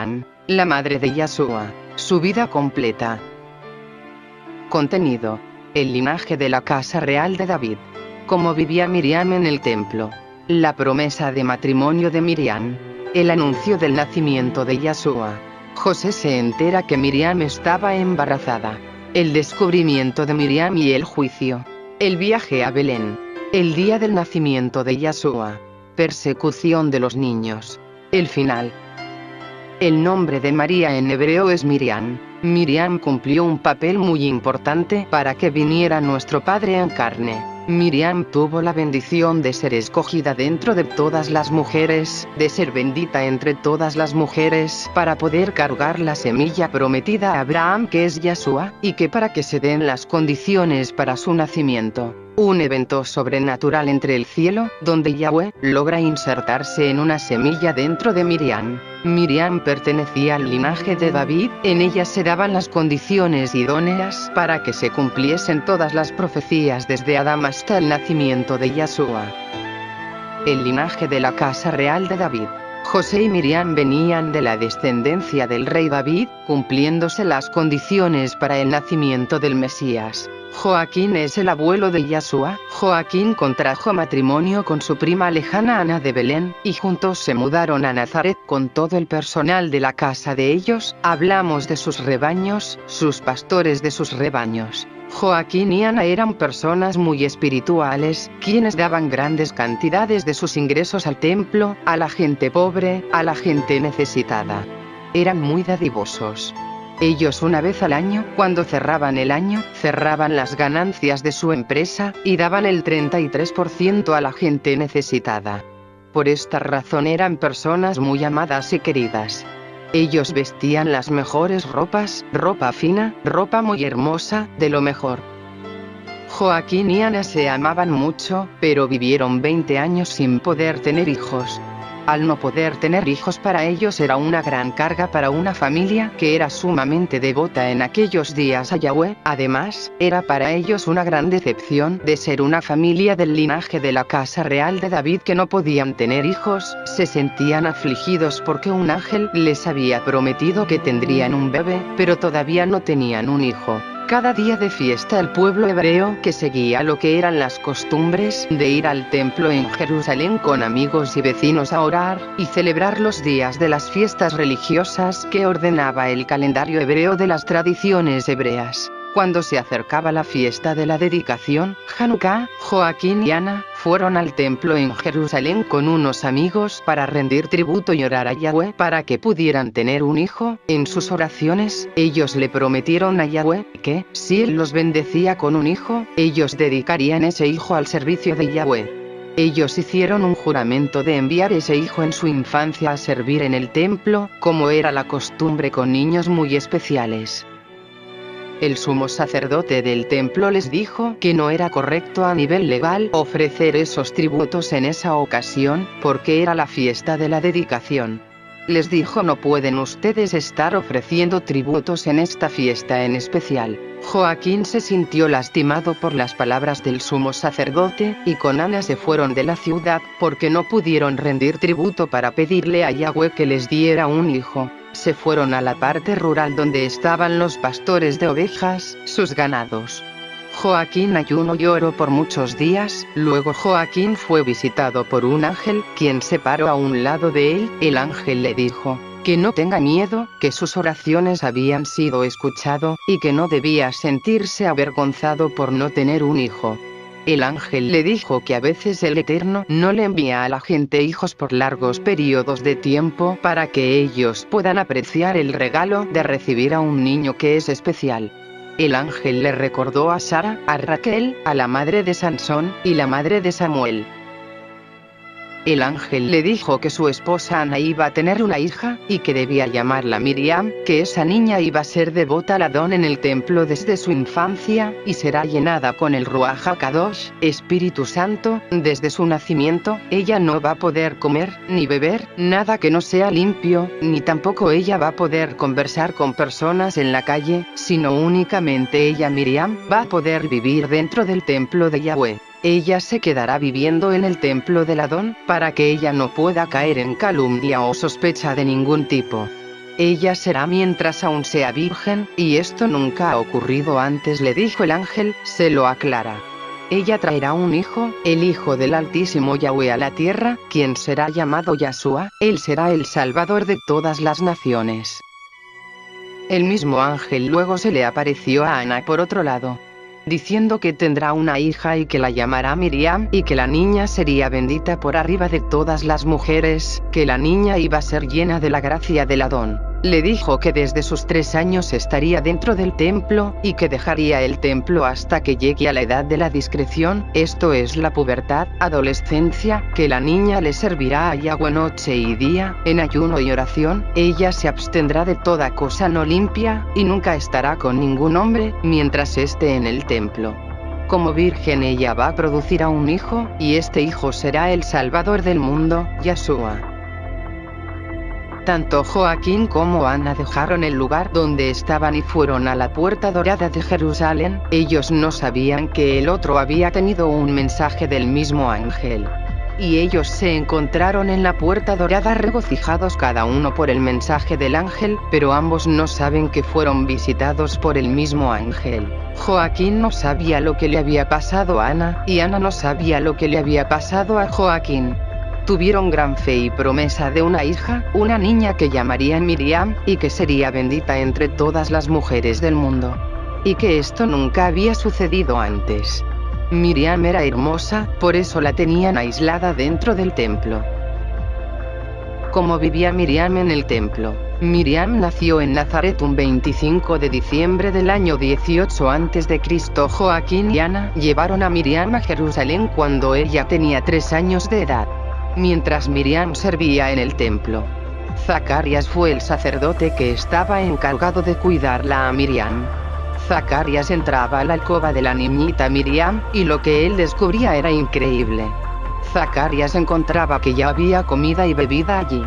Miriam, la madre de Yahshua, su vida completa. Contenido: el linaje de la casa real de David. Cómo vivía Miriam en el templo. La promesa de matrimonio de Miriam. El anuncio del nacimiento de Yahshua. José se entera que Miriam estaba embarazada. El descubrimiento de Miriam y el juicio. El viaje a Belén. El día del nacimiento de Yahshua. Persecución de los niños. El final. El nombre de María en hebreo es Miriam. Miriam cumplió un papel muy importante para que viniera nuestro Padre en carne. Miriam tuvo la bendición de ser escogida dentro de todas las mujeres, de ser bendita entre todas las mujeres, para poder cargar la semilla prometida a Abraham, que es Yahshua, y que para que se den las condiciones para su nacimiento. Un evento sobrenatural entre el cielo, donde Yahweh logra insertarse en una semilla dentro de Miriam. Miriam pertenecía al linaje de David, en ella se daban las condiciones idóneas para que se cumpliesen todas las profecías desde Adán hasta el nacimiento de Yahshua. El linaje de la casa real de David. José y Miriam venían de la descendencia del rey David, cumpliéndose las condiciones para el nacimiento del Mesías. Joaquín es el abuelo de Yahshua. Joaquín contrajo matrimonio con su prima lejana Ana de Belén, y juntos se mudaron a Nazaret con todo el personal de la casa de ellos. Hablamos de sus rebaños, sus pastores de sus rebaños. Joaquín y Ana eran personas muy espirituales, quienes daban grandes cantidades de sus ingresos al templo, a la gente pobre, a la gente necesitada. Eran muy dadivosos. Ellos una vez al año, cuando cerraban el año, cerraban las ganancias de su empresa, y daban el 33% a la gente necesitada. Por esta razón eran personas muy amadas y queridas. Ellos vestían las mejores ropas, ropa fina, ropa muy hermosa, de lo mejor. Joaquín y Ana se amaban mucho, pero vivieron 20 años sin poder tener hijos. Al no poder tener hijos, para ellos era una gran carga para una familia que era sumamente devota en aquellos días a Yahweh. Además, era para ellos una gran decepción de ser una familia del linaje de la casa real de David que no podían tener hijos. Se sentían afligidos porque un ángel les había prometido que tendrían un bebé, pero todavía no tenían un hijo. Cada día de fiesta el pueblo hebreo, que seguía lo que eran las costumbres de ir al templo en Jerusalén con amigos y vecinos a orar y celebrar los días de las fiestas religiosas que ordenaba el calendario hebreo de las tradiciones hebreas. Cuando se acercaba la fiesta de la dedicación, Hanukkah, Joaquín y Ana fueron al templo en Jerusalén con unos amigos para rendir tributo y orar a Yahweh para que pudieran tener un hijo. En sus oraciones, ellos le prometieron a Yahweh que, si él los bendecía con un hijo, ellos dedicarían ese hijo al servicio de Yahweh. Ellos hicieron un juramento de enviar ese hijo en su infancia a servir en el templo, como era la costumbre con niños muy especiales. El sumo sacerdote del templo les dijo que no era correcto a nivel legal ofrecer esos tributos en esa ocasión, porque era la fiesta de la dedicación. Les dijo: no pueden ustedes estar ofreciendo tributos en esta fiesta en especial. Joaquín se sintió lastimado por las palabras del sumo sacerdote, y con Ana se fueron de la ciudad, porque no pudieron rendir tributo para pedirle a Yahweh que les diera un hijo. Se fueron a la parte rural donde estaban los pastores de ovejas, sus ganados. Joaquín ayunó y oró por muchos días. Luego Joaquín fue visitado por un ángel, quien se paró a un lado de él. El ángel le dijo que no tenga miedo, que sus oraciones habían sido escuchadas, y que no debía sentirse avergonzado por no tener un hijo. El ángel le dijo que a veces el Eterno no le envía a la gente hijos por largos periodos de tiempo para que ellos puedan apreciar el regalo de recibir a un niño que es especial. El ángel le recordó a Sara, a Raquel, a la madre de Sansón, y la madre de Samuel. El ángel le dijo que su esposa Ana iba a tener una hija, y que debía llamarla Miriam, que esa niña iba a ser devota al Adón en el templo desde su infancia, y será llenada con el Ruach HaKadosh, Espíritu Santo, desde su nacimiento. Ella no va a poder comer, ni beber, nada que no sea limpio, ni tampoco ella va a poder conversar con personas en la calle, sino únicamente ella, Miriam, va a poder vivir dentro del templo de Yahweh. Ella se quedará viviendo en el templo del Adón, para que ella no pueda caer en calumnia o sospecha de ningún tipo. Ella será mientras aún sea virgen, y esto nunca ha ocurrido antes, le dijo el ángel, se lo aclara. Ella traerá un hijo, el Hijo del Altísimo Yahweh a la tierra, quien será llamado Yahshua, él será el Salvador de todas las naciones. El mismo ángel luego se le apareció a Ana por otro lado, diciendo que tendrá una hija y que la llamará Miriam, y que la niña sería bendita por arriba de todas las mujeres, que la niña iba a ser llena de la gracia del Adón. Le dijo que desde sus 3 años estaría dentro del templo, y que dejaría el templo hasta que llegue a la edad de la discreción, esto es la pubertad, adolescencia, que la niña le servirá a Yahweh noche y día, en ayuno y oración, ella se abstendrá de toda cosa no limpia, y nunca estará con ningún hombre, mientras esté en el templo. Como virgen ella va a producir a un hijo, y este hijo será el Salvador del mundo, Yahshua. Tanto Joaquín como Ana dejaron el lugar donde estaban y fueron a la puerta dorada de Jerusalén. Ellos no sabían que el otro había tenido un mensaje del mismo ángel. Y ellos se encontraron en la puerta dorada regocijados cada uno por el mensaje del ángel, pero ambos no saben que fueron visitados por el mismo ángel. Joaquín no sabía lo que le había pasado a Ana, y Ana no sabía lo que le había pasado a Joaquín. Tuvieron gran fe y promesa de una hija, una niña que llamarían Miriam, y que sería bendita entre todas las mujeres del mundo. Y que esto nunca había sucedido antes. Miriam era hermosa, por eso la tenían aislada dentro del templo. ¿Cómo vivía Miriam en el templo? Miriam nació en Nazaret un 25 de diciembre del año 18 a.C. Joaquín y Ana llevaron a Miriam a Jerusalén cuando ella tenía 3 años de edad. Mientras Miriam servía en el templo, Zacarías fue el sacerdote que estaba encargado de cuidarla a Miriam. Zacarías entraba a la alcoba de la niñita Miriam, y lo que él descubría era increíble. Zacarías encontraba que ya había comida y bebida allí.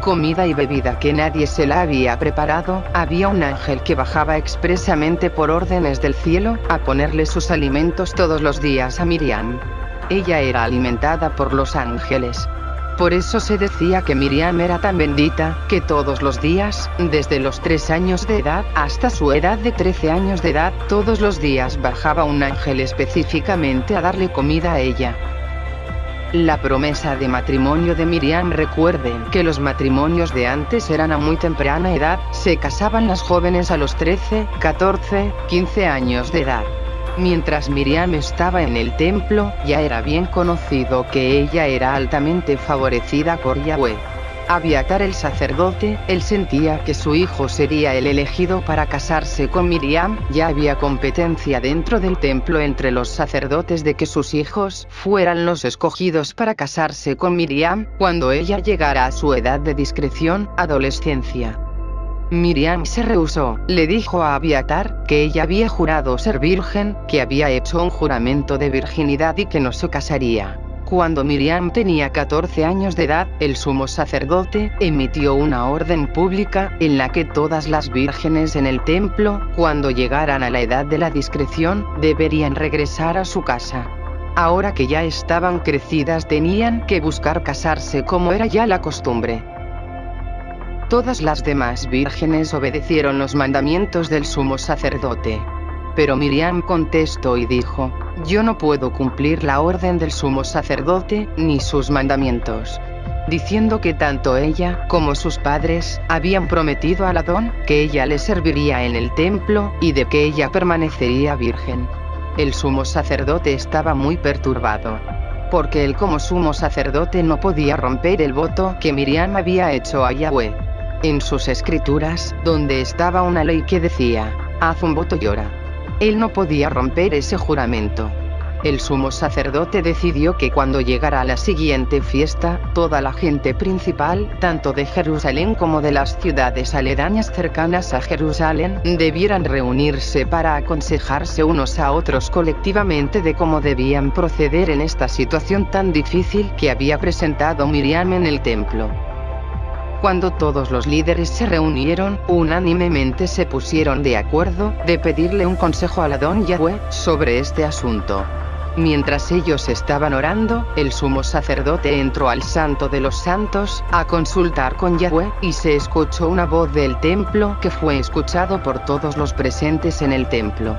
Comida y bebida que nadie se la había preparado, había un ángel que bajaba expresamente por órdenes del cielo, a ponerle sus alimentos todos los días a Miriam. Ella era alimentada por los ángeles. Por eso se decía que Miriam era tan bendita, que todos los días, desde los 3 años de edad hasta su edad de 13 años de edad, todos los días bajaba un ángel específicamente a darle comida a ella. La promesa de matrimonio de Miriam. Recuerden que los matrimonios de antes eran a muy temprana edad, se casaban las jóvenes a los 13, 14, 15 años de edad. Mientras Miriam estaba en el templo, ya era bien conocido que ella era altamente favorecida por Yahweh. Abiatar el sacerdote, él sentía que su hijo sería el elegido para casarse con Miriam, ya había competencia dentro del templo entre los sacerdotes de que sus hijos fueran los escogidos para casarse con Miriam, cuando ella llegara a su edad de discreción, adolescencia. Miriam se rehusó, le dijo a Abiatar, que ella había jurado ser virgen, que había hecho un juramento de virginidad y que no se casaría. Cuando Miriam tenía 14 años de edad, el sumo sacerdote emitió una orden pública, en la que todas las vírgenes en el templo, cuando llegaran a la edad de la discreción, deberían regresar a su casa. Ahora que ya estaban crecidas tenían que buscar casarse como era ya la costumbre. Todas las demás vírgenes obedecieron los mandamientos del sumo sacerdote. Pero Miriam contestó y dijo: yo no puedo cumplir la orden del sumo sacerdote, ni sus mandamientos. Diciendo que tanto ella, como sus padres, habían prometido al Adón, que ella le serviría en el templo, y de que ella permanecería virgen. El sumo sacerdote estaba muy perturbado. Porque él como sumo sacerdote no podía romper el voto que Miriam había hecho a Yahweh. En sus escrituras, donde estaba una ley que decía: haz un voto y ora. Él no podía romper ese juramento. El sumo sacerdote decidió que cuando llegara a la siguiente fiesta, toda la gente principal, tanto de Jerusalén como de las ciudades aledañas cercanas a Jerusalén, debieran reunirse para aconsejarse unos a otros colectivamente de cómo debían proceder en esta situación tan difícil que había presentado Miriam en el templo. Cuando todos los líderes se reunieron, unánimemente se pusieron de acuerdo de pedirle un consejo al Adón Yahweh sobre este asunto. Mientras ellos estaban orando, el sumo sacerdote entró al Santo de los Santos, a consultar con Yahweh, y se escuchó una voz del templo que fue escuchado por todos los presentes en el templo.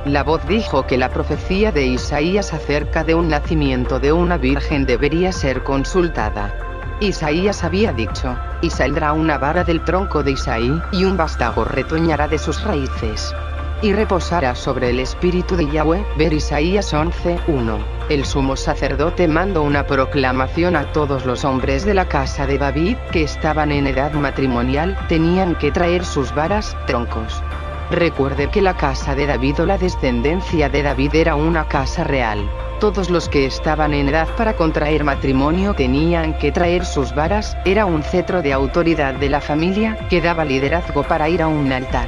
La voz dijo que la profecía de Isaías acerca de un nacimiento de una virgen debería ser consultada. Isaías había dicho: y saldrá una vara del tronco de Isaí, y un vástago retoñará de sus raíces. Y reposará sobre el espíritu de Yahweh. Ver Isaías 11:1. El sumo sacerdote mandó una proclamación a todos los hombres de la casa de David, que estaban en edad matrimonial, tenían que traer sus varas, troncos. Recuerde que la casa de David o la descendencia de David era una casa real. Todos los que estaban en edad para contraer matrimonio tenían que traer sus varas, era un cetro de autoridad de la familia, que daba liderazgo para ir a un altar.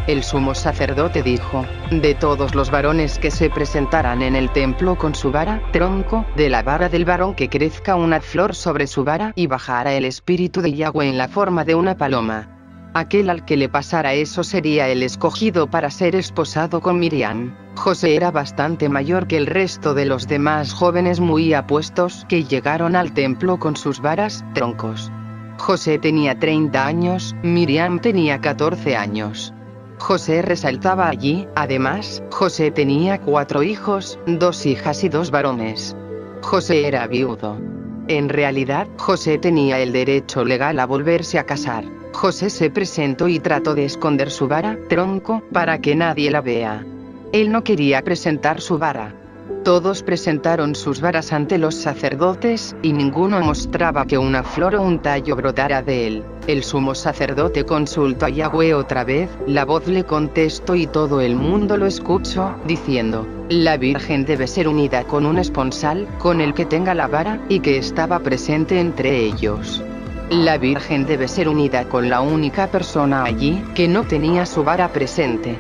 El sumo sacerdote dijo: de todos los varones que se presentaran en el templo con su vara, tronco, de la vara del varón que crezca una flor sobre su vara y bajara el espíritu de Yahweh en la forma de una paloma. Aquel al que le pasara eso sería el escogido para ser esposado con Miriam. José era bastante mayor que el resto de los demás jóvenes muy apuestos que llegaron al templo con sus varas, troncos. José tenía 30 años, Miriam tenía 14 años. José resaltaba allí. Además, José tenía 4 hijos, 2 hijas y 2 varones. José era viudo. En realidad, José tenía el derecho legal a volverse a casar. José se presentó y trató de esconder su vara, tronco, para que nadie la vea. Él no quería presentar su vara. Todos presentaron sus varas ante los sacerdotes, y ninguno mostraba que una flor o un tallo brotara de él. El sumo sacerdote consultó a Yahweh otra vez, la voz le contestó y todo el mundo lo escuchó, diciendo: la virgen debe ser unida con un esponsal, con el que tenga la vara, y que estaba presente entre ellos. La virgen debe ser unida con la única persona allí, que no tenía su vara presente.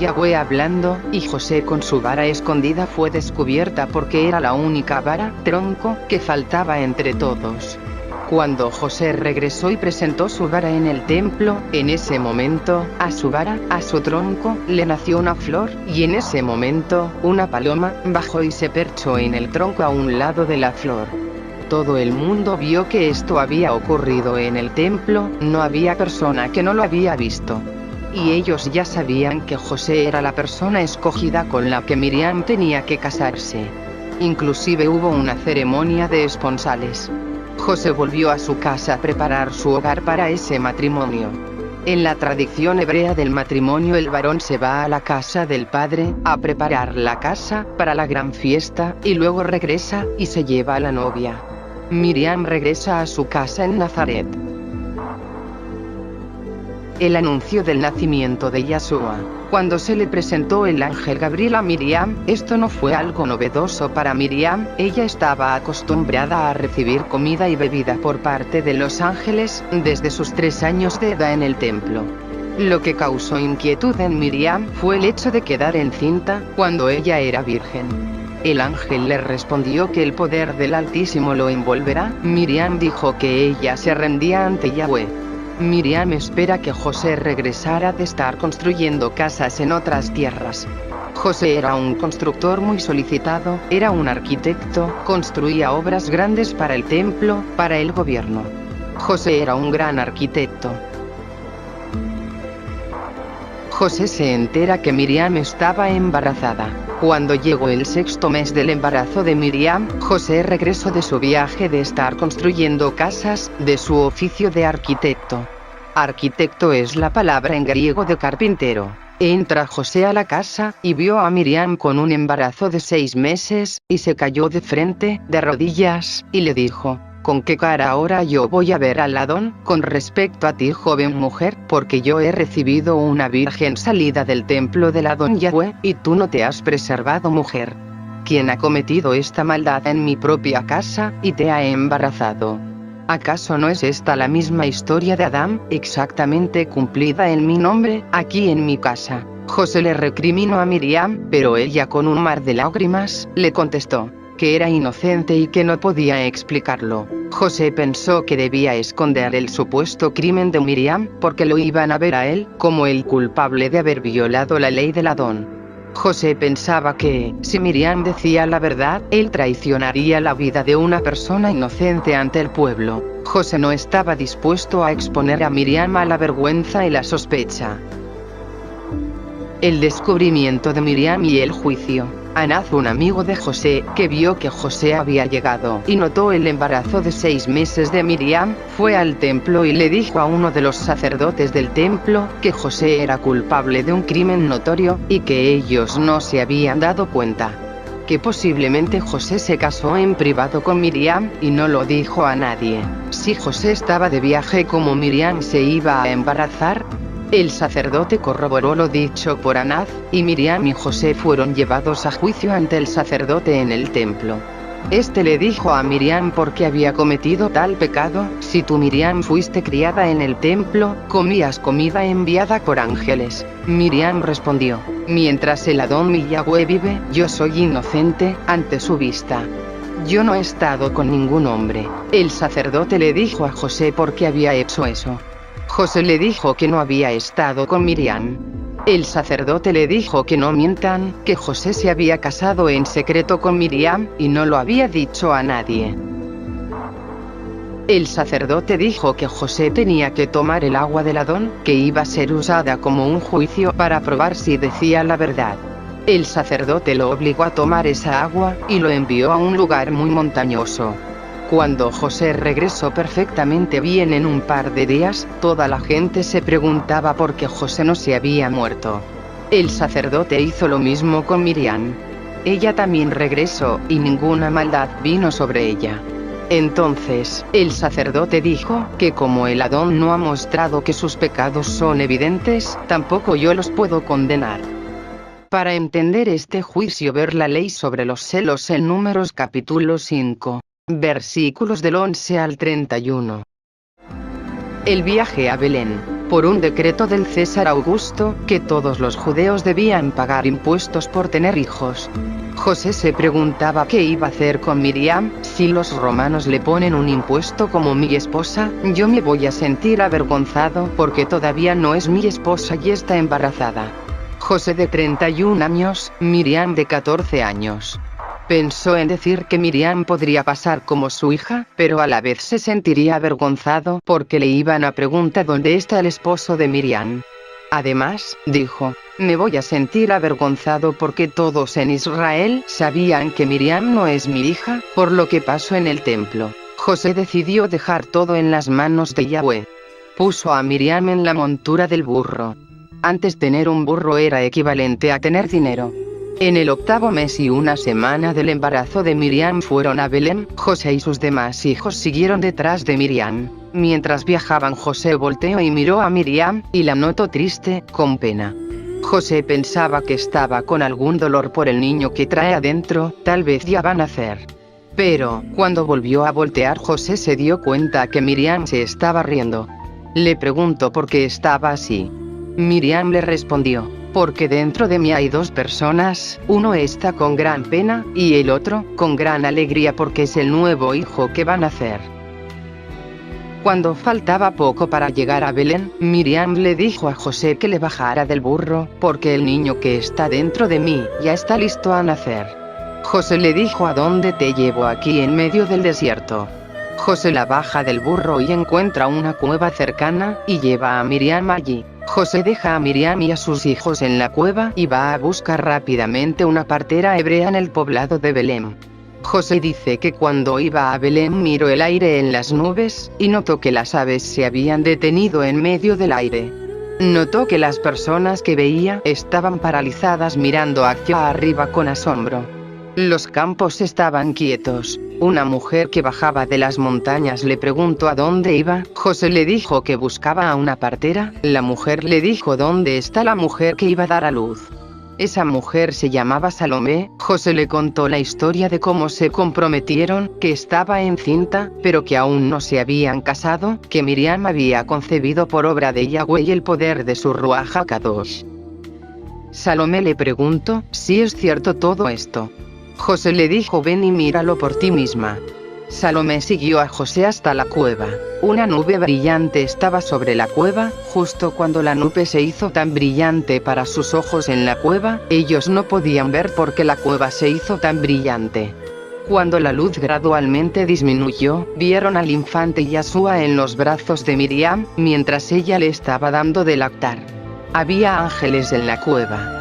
Yahweh hablando, y José con su vara escondida fue descubierta porque era la única vara, tronco, que faltaba entre todos. Cuando José regresó y presentó su vara en el templo, en ese momento, a su vara, a su tronco, le nació una flor, y en ese momento, una paloma bajó y se perchó en el tronco a un lado de la flor. Todo el mundo vio que esto había ocurrido en el templo, no había persona que no lo había visto. Y ellos ya sabían que José era la persona escogida con la que Miriam tenía que casarse. Inclusive hubo una ceremonia de esponsales. José volvió a su casa a preparar su hogar para ese matrimonio. En la tradición hebrea del matrimonio, el varón se va a la casa del padre, a preparar la casa para la gran fiesta, y luego regresa, y se lleva a la novia. Miriam regresa a su casa en Nazaret. El anuncio del nacimiento de Yahshua. Cuando se le presentó el ángel Gabriel a Miriam, esto no fue algo novedoso para Miriam, ella estaba acostumbrada a recibir comida y bebida por parte de los ángeles, desde sus 3 años de edad en el templo. Lo que causó inquietud en Miriam fue el hecho de quedar encinta, cuando ella era virgen. El ángel le respondió que el poder del Altísimo lo envolverá. Miriam dijo que ella se rendía ante Yahweh. Miriam espera que José regresara de estar construyendo casas en otras tierras. José era un constructor muy solicitado, era un arquitecto, construía obras grandes para el templo, para el gobierno. José era un gran arquitecto. José se entera que Miriam estaba embarazada. Cuando llegó el 6º mes del embarazo de Miriam, José regresó de su viaje de estar construyendo casas, de su oficio de arquitecto. Arquitecto es la palabra en griego de carpintero. Entra José a la casa, y vio a Miriam con un embarazo de 6 meses, y se cayó de frente, de rodillas, y le dijo: ¿con qué cara ahora yo voy a ver al Adón, con respecto a ti, joven mujer? Porque yo he recibido una virgen salida del templo del Adón Yahweh, y tú no te has preservado, mujer. ¿Quién ha cometido esta maldad en mi propia casa, y te ha embarazado? ¿Acaso no es esta la misma historia de Adán, exactamente cumplida en mi nombre, aquí en mi casa? José le recriminó a Miriam, pero ella con un mar de lágrimas, le contestó que era inocente y que no podía explicarlo. José pensó que debía esconder el supuesto crimen de Miriam, porque lo iban a ver a él, como el culpable de haber violado la ley del Adón. José pensaba que, si Miriam decía la verdad, él traicionaría la vida de una persona inocente ante el pueblo. José no estaba dispuesto a exponer a Miriam a la vergüenza y la sospecha. El descubrimiento de Miriam y el juicio. Anás, un amigo de José, que vio que José había llegado y notó el embarazo de 6 meses de Miriam, fue al templo y le dijo a uno de los sacerdotes del templo que José era culpable de un crimen notorio, y que ellos no se habían dado cuenta. Que posiblemente José se casó en privado con Miriam, y no lo dijo a nadie. Si José estaba de viaje como Miriam se iba a embarazar. El sacerdote corroboró lo dicho por Anás, y Miriam y José fueron llevados a juicio ante el sacerdote en el templo. Este le dijo a Miriam por qué había cometido tal pecado: si tú, Miriam, fuiste criada en el templo, comías comida enviada por ángeles. Miriam respondió: mientras el Adón mi Yahweh vive, yo soy inocente ante su vista. Yo no he estado con ningún hombre. El sacerdote le dijo a José por qué había hecho eso. José le dijo que no había estado con Miriam. El sacerdote le dijo que no mientan, que José se había casado en secreto con Miriam, y no lo había dicho a nadie. El sacerdote dijo que José tenía que tomar el agua del Adón, que iba a ser usada como un juicio para probar si decía la verdad. El sacerdote lo obligó a tomar esa agua, y lo envió a un lugar muy montañoso. Cuando José regresó perfectamente bien en un par de días, toda la gente se preguntaba por qué José no se había muerto. El sacerdote hizo lo mismo con Miriam. Ella también regresó, y ninguna maldad vino sobre ella. Entonces, el sacerdote dijo que como el Adón no ha mostrado que sus pecados son evidentes, tampoco yo los puedo condenar. Para entender este juicio, ver la ley sobre los celos en Números capítulo 5. Versículos del 11 al 31. El viaje a Belén. Por un decreto del César Augusto, que todos los judeos debían pagar impuestos por tener hijos. José se preguntaba qué iba a hacer con Miriam: si los romanos le ponen un impuesto como mi esposa, yo me voy a sentir avergonzado porque todavía no es mi esposa y está embarazada. José de 31 años, Miriam de 14 años. Pensó en decir que Miriam podría pasar como su hija, pero a la vez se sentiría avergonzado porque le iban a preguntar dónde está el esposo de Miriam. Además, dijo, me voy a sentir avergonzado porque todos en Israel sabían que Miriam no es mi hija, por lo que pasó en el templo. José decidió dejar todo en las manos de Yahweh. Puso a Miriam en la montura del burro. Antes tener un burro era equivalente a tener dinero. En el 8º mes y 1 semana del embarazo de Miriam fueron a Belén. José y sus demás hijos siguieron detrás de Miriam. Mientras viajaban, José volteó y miró a Miriam, y la notó triste, con pena. José pensaba que estaba con algún dolor por el niño que trae adentro, tal vez ya va a nacer. Pero, cuando volvió a voltear, José se dio cuenta que Miriam se estaba riendo. Le preguntó por qué estaba así. Miriam le respondió: porque dentro de mí hay 2 personas, uno está con gran pena, y el otro, con gran alegría porque es el nuevo hijo que va a nacer. Cuando faltaba poco para llegar a Belén, Miriam le dijo a José que le bajara del burro, porque el niño que está dentro de mí, ya está listo a nacer. José le dijo: ¿a dónde te llevo aquí en medio del desierto? José la baja del burro y encuentra una cueva cercana, y lleva a Miriam allí. José deja a Miriam y a sus hijos en la cueva y va a buscar rápidamente una partera hebrea en el poblado de Belén. José dice que cuando iba a Belén miró el aire en las nubes, y notó que las aves se habían detenido en medio del aire. Notó que las personas que veía estaban paralizadas mirando hacia arriba con asombro. Los campos estaban quietos. Una mujer que bajaba de las montañas le preguntó a dónde iba. José le dijo que buscaba a una partera. La mujer le dijo dónde está la mujer que iba a dar a luz. Esa mujer se llamaba Salomé. José le contó la historia de cómo se comprometieron, que estaba encinta, pero que aún no se habían casado, que Miriam había concebido por obra de Yahweh y el poder de su Ruaj HaKadosh. Salomé le preguntó si es cierto todo esto. José le dijo: ven y míralo por ti misma. Salomé siguió a José hasta la cueva. Una nube brillante estaba sobre la cueva. Justo cuando la nube se hizo tan brillante para sus ojos en la cueva, ellos no podían ver porque la cueva se hizo tan brillante. Cuando la luz gradualmente disminuyó, vieron al infante Yahshua en los brazos de Miriam, mientras ella le estaba dando de lactar. Había ángeles en la cueva.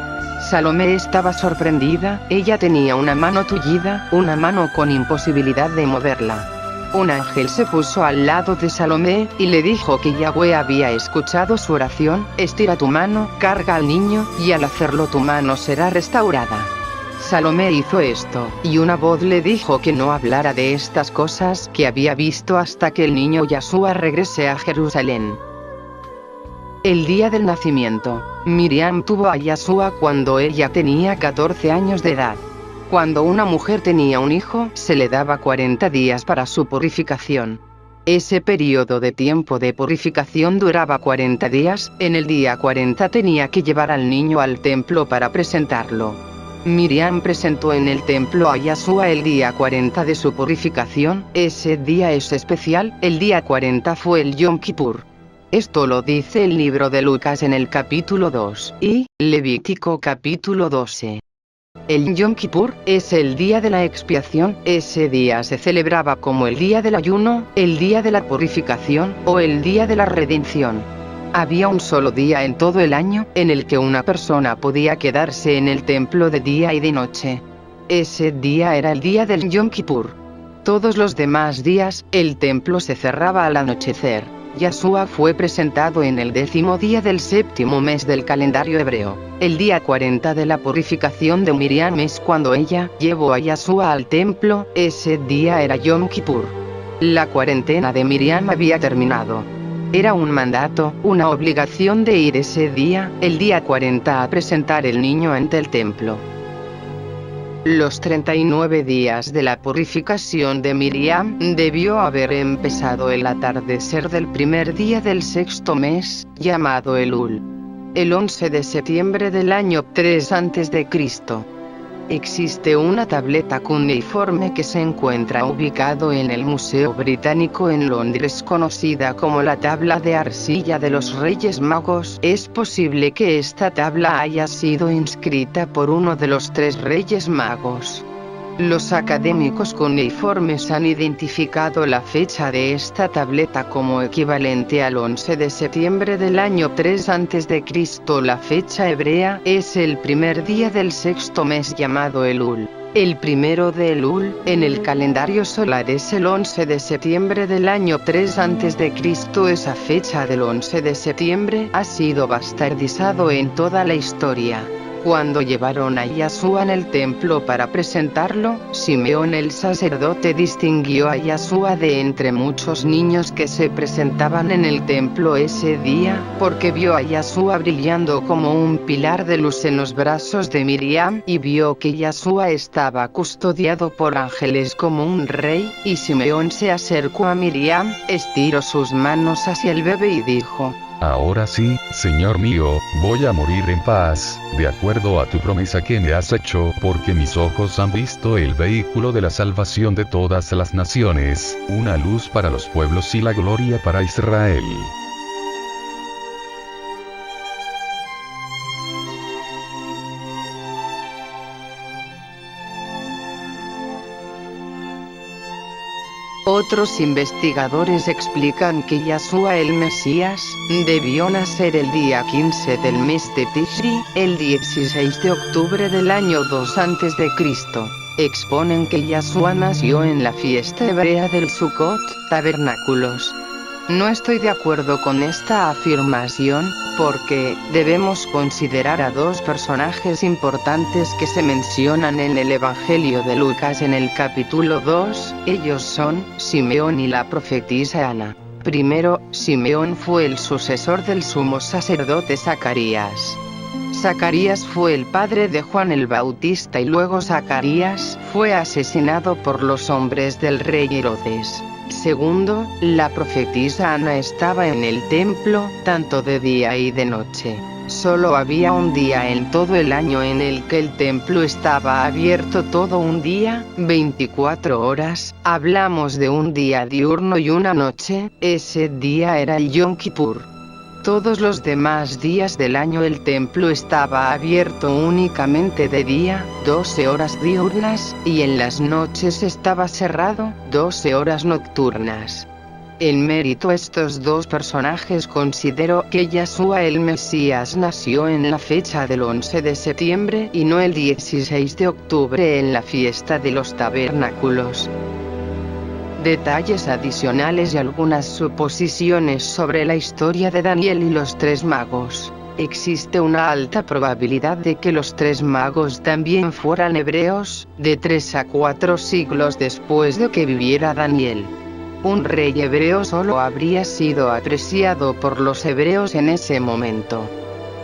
Salomé estaba sorprendida. Ella tenía una mano tullida, una mano con imposibilidad de moverla. Un ángel se puso al lado de Salomé, y le dijo que Yahweh había escuchado su oración. Estira tu mano, carga al niño, y al hacerlo tu mano será restaurada. Salomé hizo esto, y una voz le dijo que no hablara de estas cosas que había visto hasta que el niño Yahshua regrese a Jerusalén. El día del nacimiento. Miriam tuvo a Yahshua cuando ella tenía 14 años de edad. Cuando una mujer tenía un hijo, se le daba 40 días para su purificación. Ese periodo de tiempo de purificación duraba 40 días, en el día 40 tenía que llevar al niño al templo para presentarlo. Miriam presentó en el templo a Yahshua el día 40 de su purificación. Ese día es especial. El día 40 fue el Yom Kippur. Esto lo dice el libro de Lucas en el capítulo 2, y Levítico capítulo 12. El Yom Kippur es el día de la expiación. Ese día se celebraba como el día del ayuno, el día de la purificación, o el día de la redención. Había un solo día en todo el año, en el que una persona podía quedarse en el templo de día y de noche. Ese día era el día del Yom Kippur. Todos los demás días, el templo se cerraba al anochecer. Yahshua fue presentado en el 10º día del 7º mes del calendario hebreo. El día 40 de la purificación de Miriam es cuando ella llevó a Yahshua al templo. Ese día era Yom Kippur. La cuarentena de Miriam había terminado. Era un mandato, una obligación de ir ese día, el día 40, a presentar el niño ante el templo. Los 39 días de la purificación de Miriam debió haber empezado el atardecer del primer día del 6º mes, llamado Elul. El 11 de septiembre del año 3 a.C. Existe una tableta cuneiforme que se encuentra ubicado en el Museo Británico en Londres conocida como la tabla de arcilla de los Reyes Magos. Es posible que esta tabla haya sido inscrita por uno de los 3 Reyes Magos. Los académicos cuneiformes han identificado la fecha de esta tableta como equivalente al 11 de septiembre del año 3 a.C. La fecha hebrea es el primer día del 6º mes llamado Elul. El primero de Elul, en el calendario solar, es el 11 de septiembre del año 3 a.C. Esa fecha del 11 de septiembre ha sido bastardizado en toda la historia. Cuando llevaron a Yahshua en el templo para presentarlo, Simeón el sacerdote distinguió a Yahshua de entre muchos niños que se presentaban en el templo ese día, porque vio a Yahshua brillando como un pilar de luz en los brazos de Miriam, y vio que Yahshua estaba custodiado por ángeles como un rey, y Simeón se acercó a Miriam, estiró sus manos hacia el bebé y dijo: Ahora sí, Señor mío, voy a morir en paz, de acuerdo a tu promesa que me has hecho, porque mis ojos han visto el vehículo de la salvación de todas las naciones, una luz para los pueblos y la gloria para Israel. Otros investigadores explican que Yahshua el Mesías debió nacer el día 15 del mes de Tishri, el 16 de octubre del año 2 a.C. Exponen que Yahshua nació en la fiesta hebrea del Sukkot, tabernáculos. No estoy de acuerdo con esta afirmación, porque debemos considerar a 2 personajes importantes que se mencionan en el Evangelio de Lucas en el capítulo 2, ellos son Simeón y la profetisa Ana. Primero, Simeón fue el sucesor del sumo sacerdote Zacarías. Zacarías fue el padre de Juan el Bautista y luego Zacarías fue asesinado por los hombres del rey Herodes. Segundo, la profetisa Ana estaba en el templo, tanto de día y de noche. Solo había un día en todo el año en el que el templo estaba abierto todo un día, 24 horas, hablamos de un día diurno y una noche, ese día era el Yom Kippur. Todos los demás días del año el templo estaba abierto únicamente de día, 12 horas diurnas, y en las noches estaba cerrado, 12 horas nocturnas. En mérito a estos dos personajes considero que Yeshua el Mesías nació en la fecha del 11 de septiembre y no el 16 de octubre en la fiesta de los tabernáculos. Detalles adicionales y algunas suposiciones sobre la historia de Daniel y los tres magos. Existe una alta probabilidad de que los tres magos también fueran hebreos, de 3 a 4 siglos después de que viviera Daniel. Un rey hebreo solo habría sido apreciado por los hebreos en ese momento.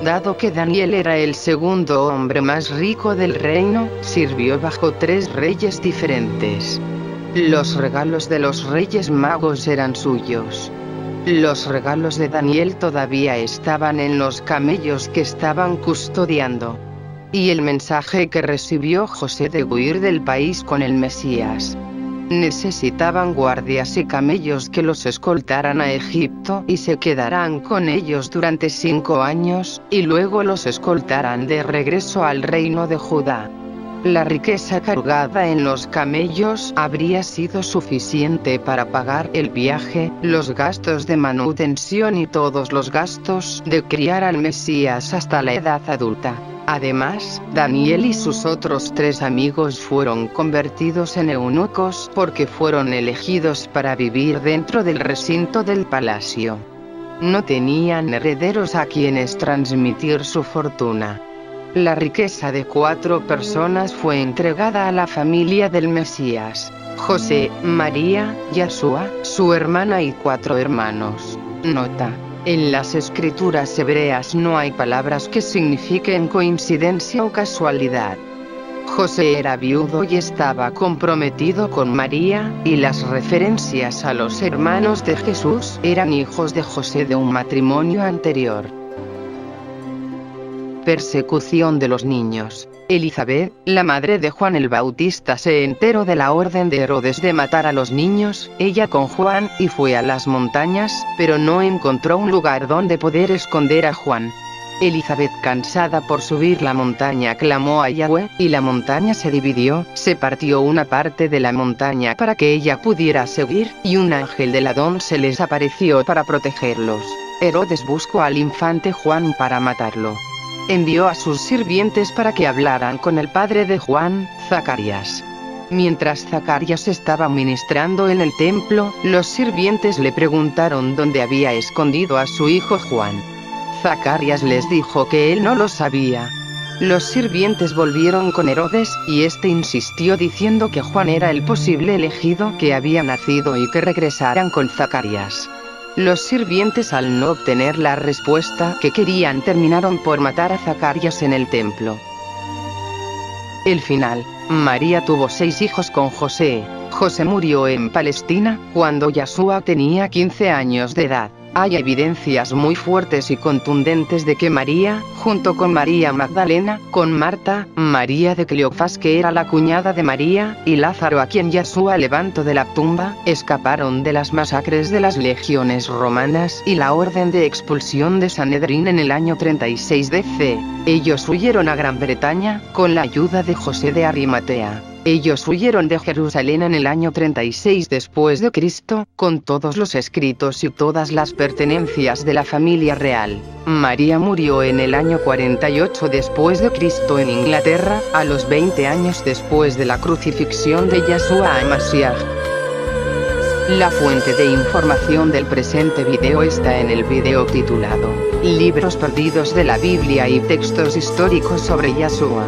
Dado que Daniel era el segundo hombre más rico del reino, sirvió bajo 3 reyes diferentes. Los regalos de los reyes magos eran suyos. Los regalos de Daniel todavía estaban en los camellos que estaban custodiando. Y el mensaje que recibió José de huir del país con el Mesías. Necesitaban guardias y camellos que los escoltaran a Egipto y se quedaran con ellos durante 5 años, y luego los escoltaran de regreso al reino de Judá. La riqueza cargada en los camellos habría sido suficiente para pagar el viaje, los gastos de manutención y todos los gastos de criar al Mesías hasta la edad adulta. Además, Daniel y sus otros 3 amigos fueron convertidos en eunucos porque fueron elegidos para vivir dentro del recinto del palacio. No tenían herederos a quienes transmitir su fortuna. La riqueza de 4 personas fue entregada a la familia del Mesías: José, María, Yeshua, su hermana y 4 hermanos. Nota: en las escrituras hebreas no hay palabras que signifiquen coincidencia o casualidad. José era viudo y estaba comprometido con María, y las referencias a los hermanos de Jesús eran hijos de José de un matrimonio anterior. Persecución de los niños. Elizabeth, la madre de Juan el Bautista, se enteró de la orden de Herodes de matar a los niños, ella con Juan, y fue a las montañas, pero no encontró un lugar donde poder esconder a Juan. Elizabeth, cansada por subir la montaña, clamó a Yahweh, y la montaña se dividió, se partió una parte de la montaña para que ella pudiera seguir, y un ángel del Adón se les apareció para protegerlos. Herodes buscó al infante Juan para matarlo. Envió a sus sirvientes para que hablaran con el padre de Juan, Zacarías. Mientras Zacarías estaba ministrando en el templo, los sirvientes le preguntaron dónde había escondido a su hijo Juan. Zacarías les dijo que él no lo sabía. Los sirvientes volvieron con Herodes, y este insistió diciendo que Juan era el posible elegido que había nacido y que regresaran con Zacarías. Los sirvientes, al no obtener la respuesta que querían, terminaron por matar a Zacarías en el templo. El final. María tuvo 6 hijos con José. José murió en Palestina, cuando Yeshua tenía 15 años de edad. Hay evidencias muy fuertes y contundentes de que María, junto con María Magdalena, con Marta, María de Cleofás, que era la cuñada de María, y Lázaro, a quien Yeshua levantó de la tumba, escaparon de las masacres de las legiones romanas y la orden de expulsión de Sanedrín en el año 36 DC. Ellos huyeron a Gran Bretaña, con la ayuda de José de Arimatea. Ellos huyeron de Jerusalén en el año 36 después de Cristo, con todos los escritos y todas las pertenencias de la familia real. María murió en el año 48 después de Cristo en Inglaterra, a los 20 años después de la crucifixión de Yeshua HaMashiach. La fuente de información del presente video está en el video titulado Libros perdidos de la Biblia y textos históricos sobre Yeshua.